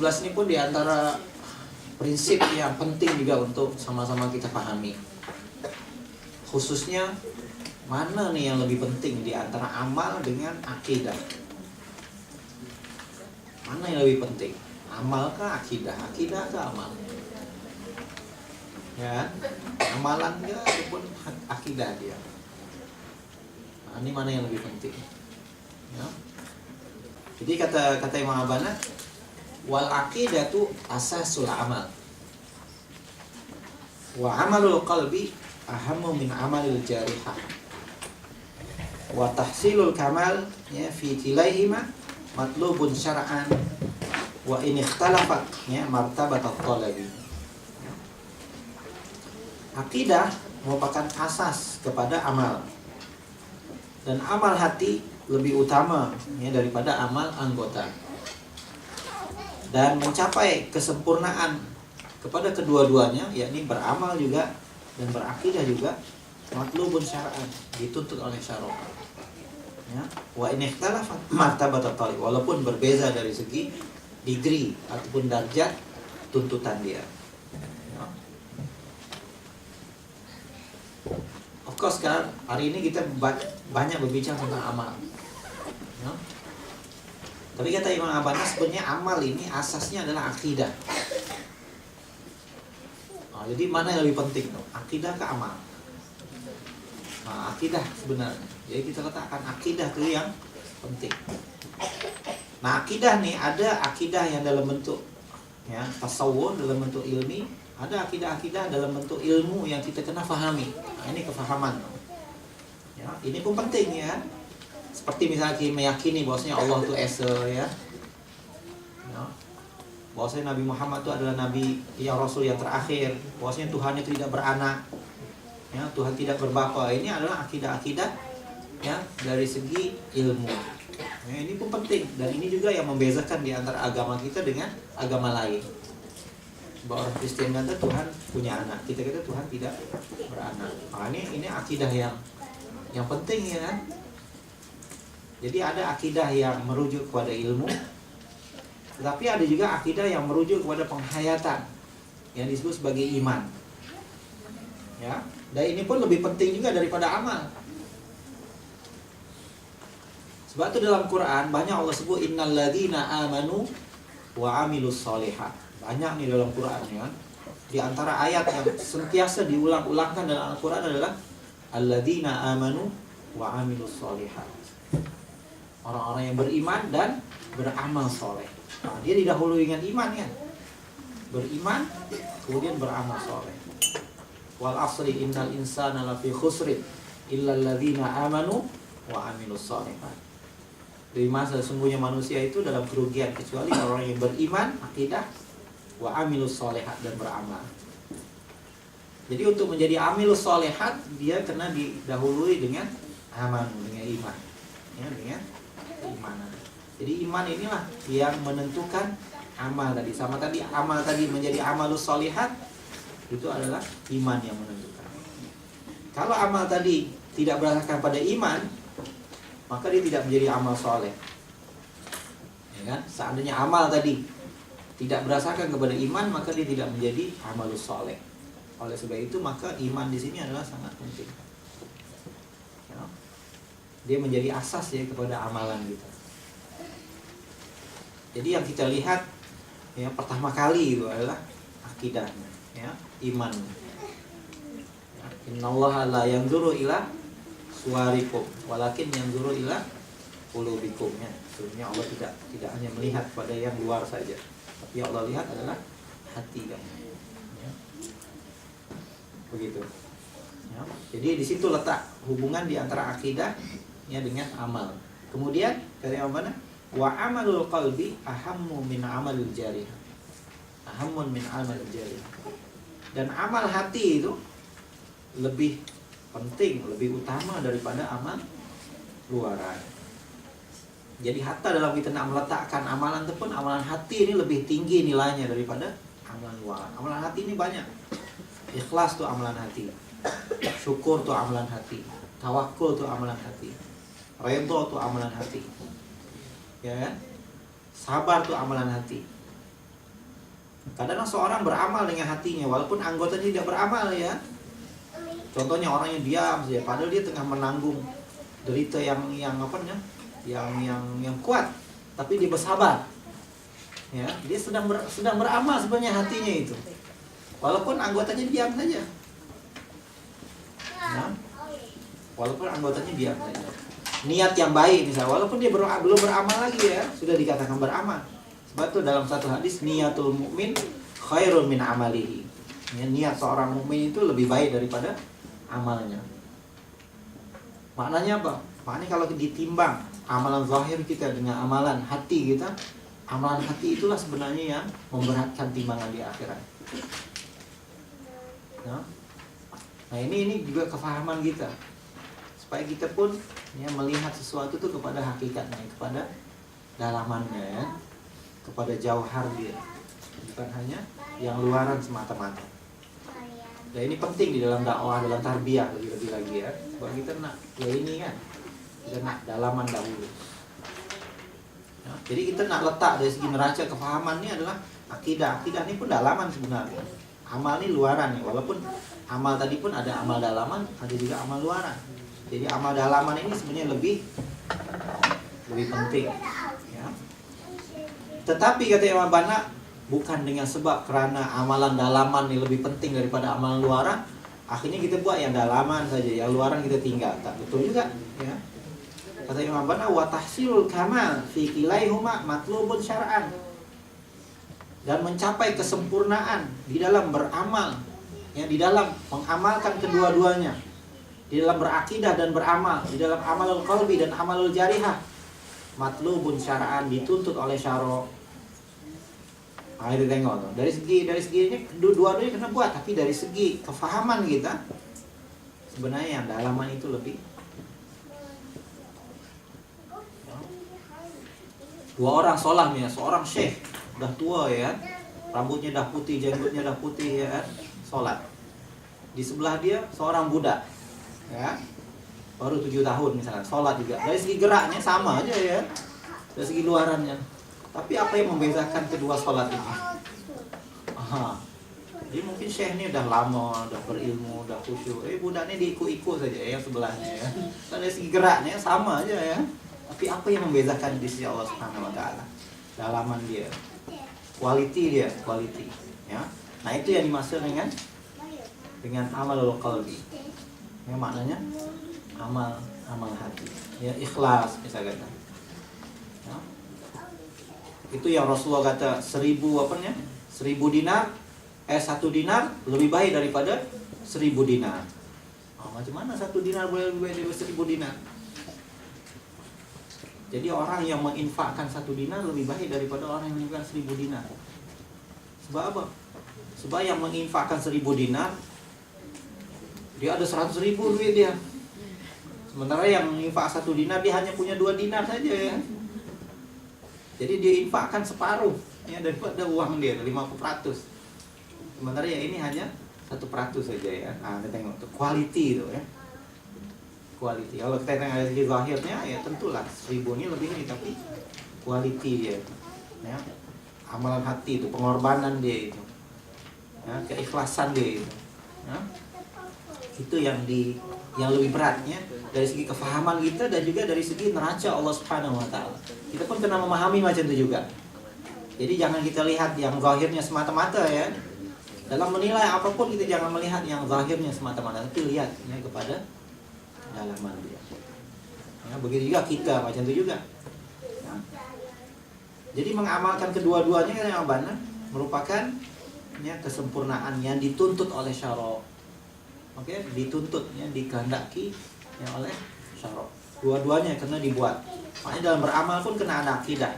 17 ini pun diantara prinsip yang penting juga untuk sama-sama kita pahami. Khususnya mana nih yang lebih penting di antara amal dengan akidah? Mana yang lebih penting? Amal kah akidah? Akidah kah amal? Ya, amalan dia ataupun akidah dia. Nah, ini mana yang lebih penting? Ya. Jadi kata Imam Abana, wal aqidatu asasul amal. Wa amalul qalbi ahammu min amalil jarihah. Wa tahsilul kamal ya fi tilaihima matlubun syar'an wa in ikhtalafat ya martabatat talabi. Akidah merupakan asas kepada amal. Dan amal hati lebih utama ya daripada amal anggota. Dan mencapai kesempurnaan kepada kedua-duanya, yakni beramal juga dan berakidah juga, matlubun syar'an, dituntut oleh syara'. Ya, wa in ikhtalafat martabatat talib, walaupun berbeza dari segi degree ataupun darjat tuntutan dia. Ya. Of course kan hari ini kita banyak berbicara tentang amal. Ya. Tapi kata Imam Abana sebenarnya amal ini asasnya adalah akidah. Nah, jadi mana yang lebih penting tuh? Akidah ke amal? Nah, akidah sebenarnya. Jadi kita letakkan akidah itu yang penting. Nah, akidah nih ada akidah yang dalam bentuk ya tasawuf, dalam bentuk ilmi, ada akidah-akidah dalam bentuk ilmu yang kita kena fahami. Nah, ini kefahaman. Ya, ini pun penting ya. Seperti misalnya kita meyakini bahwasanya Allah itu esa ya. Ya. Bahwasanya Nabi Muhammad itu adalah nabi yang rasul yang terakhir, bahwasanya Tuhan itu tidak beranak. Ya, Tuhan tidak berbapa. Ini adalah akidah-akidah ya dari segi ilmu. Ya, ini pun penting dan ini juga yang membezakan di antara agama kita dengan agama lain. Bahwa orang Kristen kata Tuhan punya anak, kita kata Tuhan tidak beranak. Nah, ini akidah yang penting ya kan. Jadi ada akidah yang merujuk kepada ilmu, tetapi ada juga akidah yang merujuk kepada penghayatan yang disebut sebagai iman. Ya, dan ini pun lebih penting juga daripada amal. Sebab itu dalam Quran banyak Allah sebut innalladzina amanu wa amilus sholihat. Banyak nih dalam Quran ya. Di antara ayat yang sentiasa diulang-ulangkan dalam Al-Quran adalah alladzina amanu wa amilus sholihat. Orang-orang yang beriman dan beramal soleh. Nah, dia didahului dengan iman ya. Beriman kemudian beramal soleh. Wal asri innal insana lafi khusrin illal ladzina amanu wa amilus sholihat. Dari masa sesungguhnya manusia itu dalam kerugian kecuali orang yang beriman, akidah, wa amilus sholihat dan beramal. Jadi untuk menjadi amilus sholihat dia kena didahului dengan aman, dengan iman. Ya, dengan keimanan. Jadi iman inilah yang menentukan amal tadi. Sama tadi amal tadi menjadi amalus sholihat, itu adalah iman yang menentukan. Kalau amal tadi tidak berdasarkan pada iman, maka dia tidak menjadi amal soleh. Ya kan? Seandainya amal tadi tidak berdasarkan kepada iman, maka dia tidak menjadi amalus soleh. Oleh sebab itu maka iman di sini adalah sangat penting. Ya. Dia menjadi asas ya kepada amalan kita. Jadi yang kita lihat ya pertama kali itu adalah akidahnya, ya, iman. Ya, innallaha la yanzuru ila suwarikum walakin yanzuru ila qulubikum ya. Sebenarnya Allah tidak hanya melihat pada yang luar saja, tapi yang Allah lihat adalah hati kamu. Ya. Begitu. Ya. Jadi di situ letak hubungan di antara akidah ya dengan amal. Kemudian dari mana? Wa amalul qalbi ahammu min amalil jarih. Ahammun min amalil jarih. Dan amal hati itu lebih penting, lebih utama daripada amal luaran. Jadi hatta dalam kita nak meletakkan amalan itu pun amalan hati ini lebih tinggi nilainya daripada amalan luaran. Amalan hati ini banyak. Ikhlas tuh amalan hati. Syukur tuh amalan hati. Tawakul tuh amalan hati. Redha tuh amalan hati. Ya kan? Sabar tuh amalan hati. Kadang seorang beramal dengan hatinya walaupun anggotanya tidak beramal ya. Contohnya orang yang diam saja padahal dia tengah menanggung derita yang apa namanya? Yang kuat, tapi dia bersabar. Ya, dia sedang beramal sebenarnya hatinya itu. Walaupun anggotanya diam saja. Ya, walaupun anggotanya diam saja. Niat yang baik misalnya, walaupun dia belum beramal lagi ya, sudah dikatakan beramal. Sebab itu dalam satu hadis niatul mukmin khairun min amalihi. Ya, niat seorang mukmin itu lebih baik daripada amalnya. Maknanya apa? Maknanya kalau ditimbang amalan zahir kita dengan amalan hati kita, amalan hati itulah sebenarnya yang memberatkan timbangan di akhirat. Nah ini juga kefahaman kita supaya kita pun ya melihat sesuatu itu kepada hakikatnya, kepada dalamannya ya, kepada jauhar dia, bukan hanya yang luaran semata-mata. Dan ini penting di dalam dakwah, dalam tarbiyah lebih-lebih lagi ya. Sebab kita nak ya ini kan, kita nak dalaman dahulu. Ya, jadi kita nak letak dari segi neraca kefahaman ini adalah akidah. Akidah ini pun dalaman sebenarnya. Amal ini luaran ya, walaupun amal tadi pun ada amal dalaman, ada juga amal luaran. Jadi amal dalaman ini sebenarnya lebih penting. Ya. Tetapi kata Imam Banna, bukan dengan sebab kerana amalan dalaman ini lebih penting daripada amalan luaran, akhirnya kita buat yang dalaman saja, yang luaran kita tinggal. Tak betul juga. Ya. Kata Imam Banna, wa tahsilul kamal fi kilaihuma matlubun syar'an. Dan mencapai kesempurnaan di dalam beramal, ya, di dalam mengamalkan kedua-duanya, di dalam berakidah dan beramal, di dalam amalul qalbi dan amalul jarihah, matlubun syar'an, dituntut oleh syara'. Nah, itu tengok tuh. Dari segi ini dua-duanya kena buat, tapi dari segi kefahaman kita sebenarnya yang dalaman itu lebih. Dua orang sholat ya, seorang syekh udah tua ya, rambutnya dah putih, jenggotnya dah putih ya, sholat. Di sebelah dia seorang budak, ya, baru 7 tahun misalnya, sholat juga. Dari segi geraknya sama aja ya, dari segi luarannya. Tapi apa yang membedakan kedua sholat ini? Jadi mungkin syekh ini udah lama, udah berilmu, udah khusyuk. Budaknya diikut-ikut saja yang sebelahnya ya. Dari segi geraknya sama aja ya. Tapi apa yang membedakan di sisi Allah Subhanahu wa taala? Dalaman dia. Quality dia, quality, ya. Nah, itu yang dimaksud dengan amalul qalbi. Ya, maknanya amal hati. Ya, ikhlas misalnya. Ya. Itu yang Rasulullah kata 1000 dinar, 1 dinar lebih baik daripada 1000 dinar. Macam mana 1 dinar boleh lebih baik daripada 1000 dinar? Jadi orang yang menginfakkan 1 dinar lebih baik daripada orang yang menginfakkan 1000 dinar. Sebab apa? Sebab yang menginfakkan 1000 dinar, dia ada 100.000 duit dia. Sementara yang menginfak 1 dinar, dia hanya punya 2 dinar saja ya. Jadi dia infakkan separuh ya daripada uang dia, 50%. Sementara yang ini hanya 1% saja ya. Nah, kita tengok tuh quality itu ya. Quality. Kalau kita tengok dari segi zahirnya ya tentulah 1000 ini lebih ini, tapi quality dia. Ya. Amalan hati itu, pengorbanan dia itu. Ya, keikhlasan dia itu. Ya. Itu yang lebih beratnya dari segi kefahaman kita dan juga dari segi neraca Allah Subhanahu wa taala. Kita pun kena memahami macam itu juga. Jadi jangan kita lihat yang zahirnya semata-mata ya. Dalam menilai apapun kita jangan melihat yang zahirnya semata-mata, tapi lihat ya kepada dalaman dia. Ya, begitu juga kita macam itu juga. Ya. Jadi mengamalkan kedua-duanya yang benar merupakan ya, kesempurnaan yang dituntut oleh syara'. Oke, dituntut ya, dikehendaki ya, oleh syara'. Dua-duanya kena dibuat. Makanya dalam beramal pun kena ada akidah.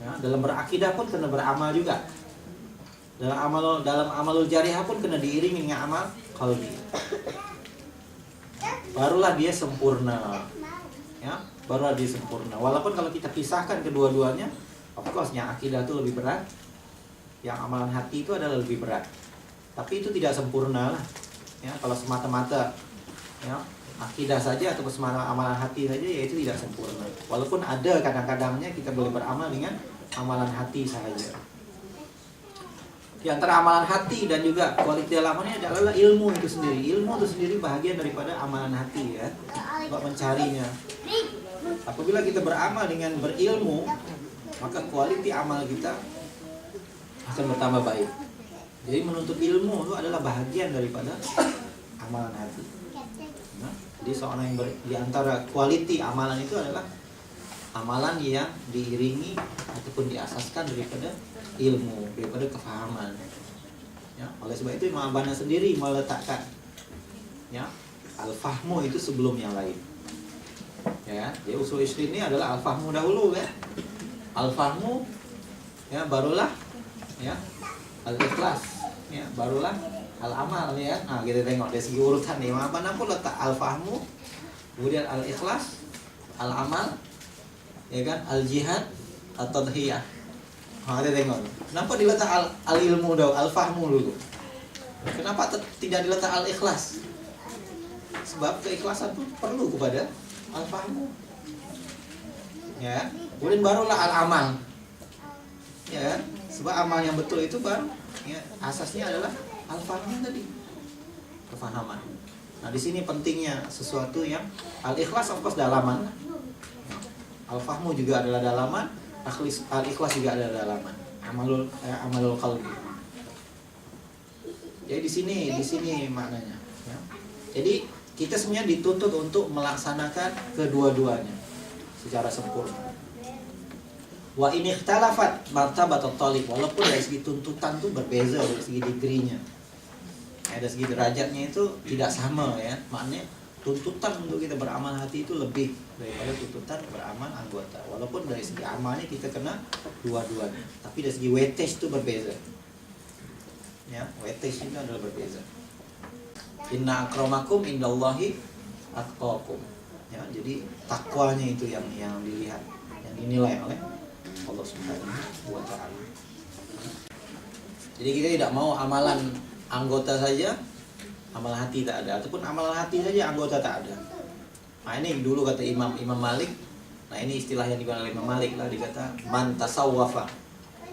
Ya, dalam berakidah pun kena beramal juga. Dalam amalul jarihah pun kena diiringi dengan amal qalbi. Barulah dia sempurna. Ya, barulah dia sempurna. Walaupun kalau kita pisahkan kedua-duanya, of course yang akidah itu lebih berat, yang amalan hati itu adalah lebih berat. Tapi itu tidak sempurna lah. Ya, kalau semata-mata ya, akidah saja atau semata amalan hati saja ya itu tidak sempurna. Walaupun ada kadang-kadangnya kita boleh beramal dengan amalan hati saja. Di antara amalan hati dan juga kualitas dalamannya adalah ilmu itu sendiri. Ilmu itu sendiri bahagian daripada amalan hati ya. Untuk mencarinya. Apabila kita beramal dengan berilmu, maka kualitas amal kita akan bertambah baik. Jadi menuntut ilmu itu adalah bahagian daripada amalan hati. Nah, jadi seorang yang di antara kualitas amalan itu adalah amalan yang diiringi ataupun diasaskan daripada ilmu, daripada kefahaman. Ya, oleh sebab itu Imam Al-Banna sendiri meletakkan ya, al-fahmu itu sebelum yang lain. Ya, jadi usul Isri ini adalah al-fahmu dahulu kan. Al-fahmu ya barulah ya al-ikhlas ya barulah al-amal ya. Nah, kita tengok dari segi urutan nih Imam Al-Banna pun letak al-fahmu, kemudian al-ikhlas, al-amal ya kan, al-jihad, at-tadhiyah. Nah, kita tengok. Kenapa diletak al-ilmu dahulu, al-fahmu dulu? Kenapa tidak diletak al-ikhlas? Sebab keikhlasan itu perlu kepada al-fahmu. Ya, kemudian barulah al-amal. Ya, sebab amal yang betul itu baru ya, asasnya adalah al-fahmu tadi. Kefahaman. Nah, di sini pentingnya sesuatu yang al-ikhlas of course dalaman. Al-fahmu juga adalah dalaman. Al-ikhlas juga ada dalaman. Amalul qalbi. Jadi di sini maknanya. Ya. Jadi kita sebenarnya dituntut untuk melaksanakan kedua-duanya secara sempurna. Wa in ikhtalafat martabatut thalib, walaupun dari segi tuntutan itu berbeza dari segi degree-nya. Ya, dari segi derajatnya itu tidak sama ya. Maknanya tuntutan untuk kita beramal hati itu lebih daripada tuntutan beramal anggota. Walaupun dari segi amalnya kita kena dua-duanya, tapi dari segi weightage itu berbeza. Ya, weightage itu adalah berbeza. Inna akramakum indallahi atqakum. Ya, jadi takwanya itu yang dilihat, yang dinilai oleh Allah Subhanahu wa taala. Jadi kita tidak mau amalan anggota saja, amalan hati tak ada, ataupun amalan hati saja anggota tak ada. Nah, ini dulu kata Imam Malik. Nah, ini istilah yang digunakan oleh Imam Malik lah, dikata man tasawwafa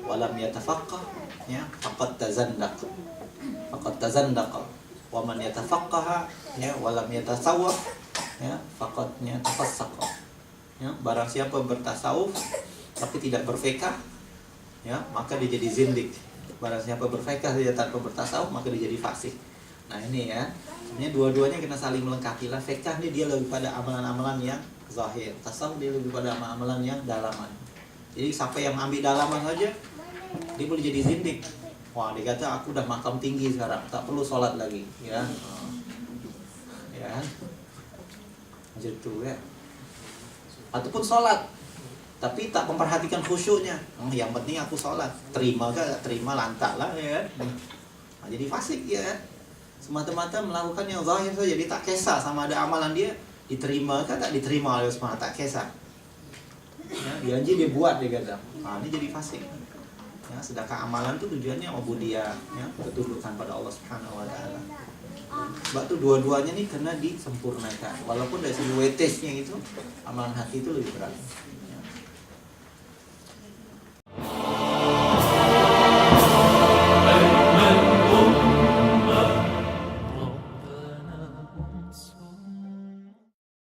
wa lam yatafaqqah ya faqad tazandaq. Faqad tazandaqa. Wa man yatafaqqaha ya wa lam yatasawwaf ya faqad tafassaqa. Ya, barang siapa bertasawuf tapi tidak berfikah ya, maka dia jadi zindik. Barang siapa berfikah saja tanpa bertasawuf, maka dia jadi fasik. Nah, ini ya, sebenarnya dua-duanya kena saling melengkapi lah. Fikah ini dia lebih pada amalan-amalan yang zahir, tasawuf dia lebih pada amalan yang dalaman. Jadi siapa yang ambil dalaman saja, dia boleh jadi zindik. Wah, dia kata aku udah makam tinggi sekarang, tak perlu sholat lagi, ya, ya, macam itu ya. Ataupun sholat, tapi tak memperhatikan khusyuknya. Yang penting aku sholat, terima gak terima lantak lah ya. Nah, jadi fasik ya. Semata-mata melakukan yang zahir saja, jadi tak kisah sama ada amalan dia diterima kan tak diterima oleh Allah, tak kisah. Ya, janji dia buat dia kata. Nah, ini jadi fasik. Ya, sedangkan amalan itu tujuannya ubudiyah, ya, ketundukan pada Allah Subhanahu wa taala. Sebab itu dua-duanya nih kena disempurnakan. Walaupun dari segi weightage-nya itu amalan hati itu lebih berat.